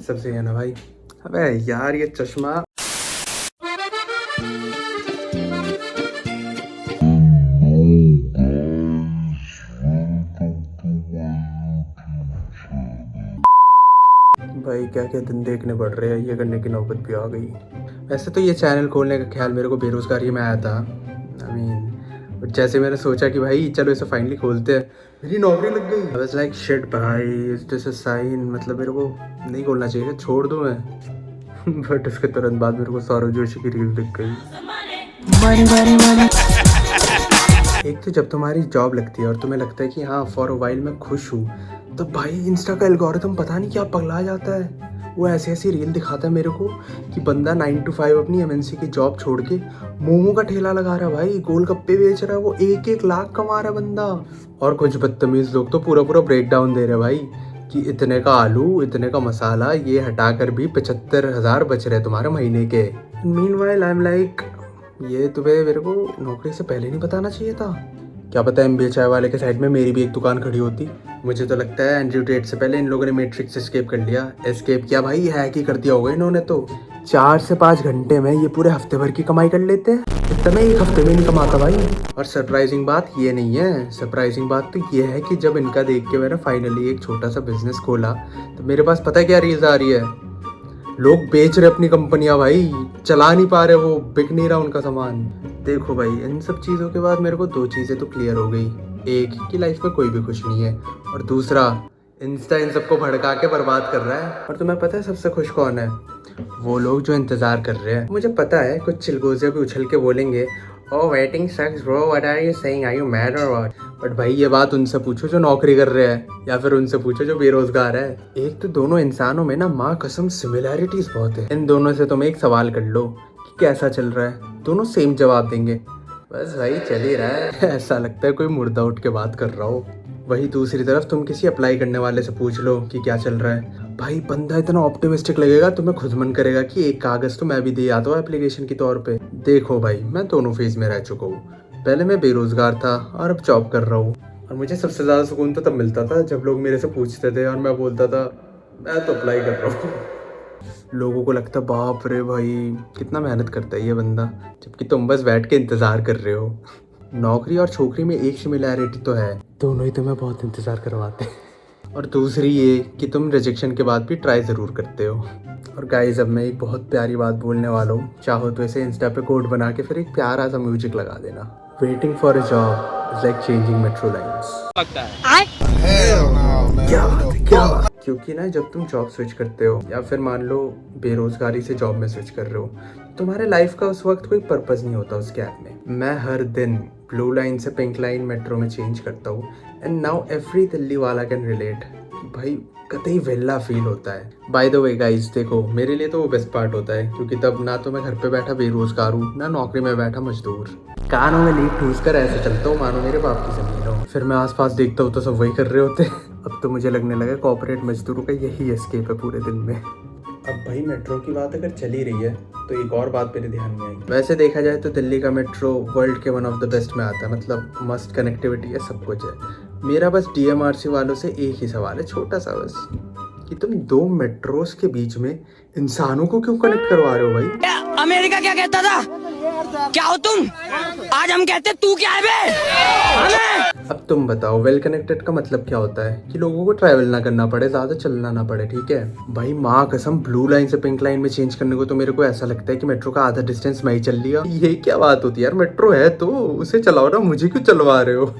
सब सही है ना भाई? अबे यार ये चश्मा भाई क्या क्या दिन देखने पड़ रहे हैं, ये करने की नौबत भी आ गई। वैसे तो ये चैनल खोलने का ख्याल मेरे को बेरोजगारी में आया था। आई मीन जैसे मैंने सोचा कि भाई चलो इसे फाइनली खोलते हैं, मेरी नौकरी लग गई। आई वाज लाइक शिट भाई, दिस इज साइन, मतलब मेरे को नहीं खोलना चाहिए, छोड़ दूँ मैं। बट उसके तुरंत बाद मेरे को सौरभ जोशी की रील दिख गई। एक तो जब तुम्हारी जॉब लगती है और तुम्हें लगता है कि हाँ फॉर अ वाइल मैं खुश हूँ, तब भाई इंस्टा का एल्गोरिथम पता नहीं क्या पगला जाता है। वो ऐसी ऐसी रील दिखाता है मेरे को कि बंदा 9 to 5 अपनी एमएनसी की जॉब छोड़ के मोमो का ठेला लगा रहा है भाई, गोलगप्पे बेच रहा है, वो 1-1 लाख कमा रहा है बंदा। और कुछ बदतमीज लोग तो पूरा पूरा ब्रेक डाउन दे रहे हैं भाई कि इतने का आलू, इतने का मसाला, ये हटाकर भी 75,000 बच रहे तुम्हारे महीने के। मीनवाइल आई एम लाइक, ये तुम्हें मेरे को नौकरी से पहले नहीं बताना चाहिए था। क्या पता एमबीए चाय वाले के साइड में मेरी भी एक दुकान खड़ी होती। मुझे तो लगता है एंड्रयू टेट से पहले इन लोगों ने मैट्रिक्स एस्केप कर लिया। एस्केप किया भाई, हैक ही कर दिया होगा इन्होंने तो। 4 से 5 घंटे में ये पूरे हफ्ते भर की कमाई कर लेते हैं, इतना मैं एक हफ्ते में नहीं कमाता भाई। और सरप्राइजिंग बात ये नहीं है, सरप्राइजिंग बात तो ये है कि जब इनका देख के मैंने फाइनली एक छोटा सा बिजनेस खोला तो मेरे पास पता है क्या रील्स आ रही है? लोग बेच रहे अपनी कंपनियां भाई, चला नहीं पा रहे, वो बिक नहीं रहा उनका सामान। देखो भाई इन सब चीज़ों के बाद मेरे को 2 चीज़ें तो क्लियर हो गई। एक कि लाइफ में कोई भी खुश नहीं है, और दूसरा इंस्टा इन सबको भड़का के बर्बाद कर रहा है। और तुम्हें पता है सबसे खुश कौन है? वो लोग जो इंतज़ार कर रहे हैं। मुझे पता है कुछ चिलगोजे भी उछल के बोलेंगे, oh waiting sucks bro, what are you saying, are you mad और व्हाट? बट भाई ये बात उनसे पूछो जो नौकरी कर रहे हैं, या फिर उनसे पूछो जो बेरोजगार है। एक तो दोनों इंसानों में ना माँ कसम सिमिलैरिटीज बहुत है। इन दोनों से तुम एक सवाल कर लो कि कैसा चल रहा है, दोनों सेम जवाब देंगे, बस भाई चल ही रहा है। ऐसा लगता है कोई मुर्दा उठ के बात कर रहा हो। वही दूसरी तरफ तुम किसी अप्लाई करने वाले से पूछ लो कि क्या चल रहा है, भाई बंदा इतना ऑप्टिमिस्टिक लगेगा, तुम्हें खुद मन करेगा कि एक कागज तो मैं भी दे आता हूँ एप्लीकेशन के तौर पे। देखो भाई मैं दोनों फेज में रह चुका हूँ, पहले मैं बेरोजगार था और अब जॉब कर रहा हूँ। और मुझे सबसे ज़्यादा सुकून तो तब मिलता था जब लोग मेरे से पूछते थे और मैं बोलता था मैं तो अप्लाई कर रहा हूँ। लोगों को लगता बाप रे भाई कितना मेहनत करता है ये बंदा, जबकि तुम बस बैठ के इंतज़ार कर रहे हो। नौकरी और छोकरी में एक सिमिलैरिटी तो है, दोनों ही तुम्हें बहुत इंतज़ार करवाते हैं। और दूसरी ये कि तुम रिजेक्शन के बाद भी ट्राई ज़रूर करते हो। और गाइस अब मैं एक बहुत प्यारी बात बोलने वाला हूँ, चाहो तो इसे इंस्टा पे कोड बना के फिर एक प्यारा सा म्यूजिक लगा देना। Waiting for a job is like changing metro lines. लगता है क्या बात है, क्या बात। क्योंकि ना जब तुम जॉब स्विच करते हो या फिर मान लो बेरोजगारी से जॉब में स्विच कर रहे हो, तुम्हारे लाइफ का उस वक्त कोई पर्पस नहीं होता उस गैप में। मैं हर दिन ब्लू लाइन से पिंक लाइन मेट्रो में चेंज करता हूँ, एंड नाउ एवरी दिल्ली वाला कैन रिलेट। भाई कतई वेला फील होता है। बाय द वे गाइस देखो मेरे लिए तो वो बेस्ट पार्ट होता है, क्योंकि तब ना तो मैं घर पे बैठा बेरोजगार हूँ, ना नौकरी में बैठा मजदूर। कानों में लीड ठूस कर ऐसे चलता हूँ मानो मेरे बाप की जमीन हो। फिर मैं आसपास देखता हूँ तो सब वही कर रहे होते। अब तो मुझे लगने लगा कॉर्पोरेट मजदूरों का यही एस्केप है पूरे दिन में। अब भाई मेट्रो की बात अगर चली रही है तो एक और बात मेरे ध्यान में आई। वैसे देखा जाए तो दिल्ली का मेट्रो वर्ल्ड के वन ऑफ द बेस्ट में आता है, मतलब मस्त कनेक्टिविटी है, सब कुछ है। मेरा बस डीएमआरसी वालों से एक ही सवाल है, छोटा सा बस, कि तुम 2 मेट्रोस के बीच में इंसानों को क्यों कनेक्ट करवा रहे हो भाई? अमेरिका क्या कहता था, क्या हो तुम, आज हम कहते तू क्या है बे? हमें अब तुम बताओ वेल कनेक्टेड का मतलब क्या होता है? कि लोगों को ट्रैवल ना करना पड़े, ज्यादा चलना ना पड़े, ठीक है भाई। माँ कसम ब्लू लाइन से पिंक लाइन में चेंज करने को तो मेरे को ऐसा लगता है कि मेट्रो का आधा डिस्टेंस मैं ही चल लिया। ये क्या बात होती है यार, मेट्रो है तो उसे चलाओ ना, मुझे क्यों चलवा रहे हो?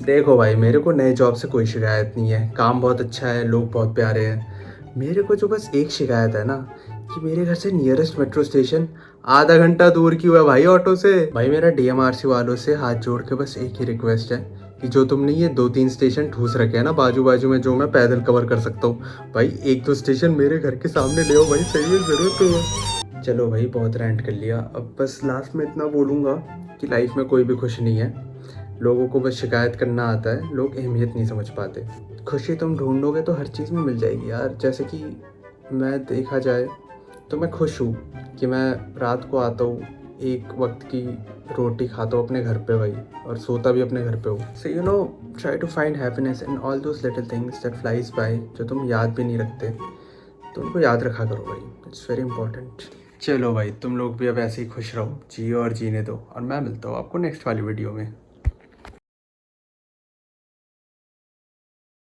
देखो भाई मेरे को नए जॉब से कोई शिकायत नहीं है, काम बहुत अच्छा है, लोग बहुत प्यारे हैं। मेरे को जो बस एक शिकायत है ना कि मेरे घर से नियरेस्ट मेट्रो स्टेशन आधा घंटा दूर क्यों है भाई ऑटो से। भाई मेरा डीएमआरसी वालों से हाथ जोड़ के बस एक ही रिक्वेस्ट है कि जो तुमने ये 2-3 स्टेशन ठूस रखे हैं ना बाजू बाजू में, जो मैं पैदल कवर कर सकता हूँ, भाई 1-2 स्टेशन मेरे घर के सामने ले आओ भाई, सही में जरूरत है। चलो भाई बहुत रेंट कर लिया, अब बस लास्ट में इतना बोलूँगा कि लाइफ में कोई भी खुश नहीं है, लोगों को बस शिकायत करना आता है, लोग अहमियत नहीं समझ पाते। खुशी तुम ढूंढोगे तो हर चीज़ में मिल जाएगी यार। जैसे कि मैं देखा जाए तो मैं खुश हूँ कि मैं रात को आता हूँ, एक वक्त की रोटी खाता हूँ अपने घर पे भाई, और सोता भी अपने घर पे हूँ। So you know try to find happiness in all those little things that flies by, जो तुम याद भी नहीं रखते। तो उनको याद रखा करो भाई, इट्स वेरी इंपॉर्टेंट। चलो भाई तुम लोग भी अब ऐसे ही खुश रहो, जियो और जीने दो, और मैं मिलता हूँ आपको नेक्स्ट वाली वीडियो में।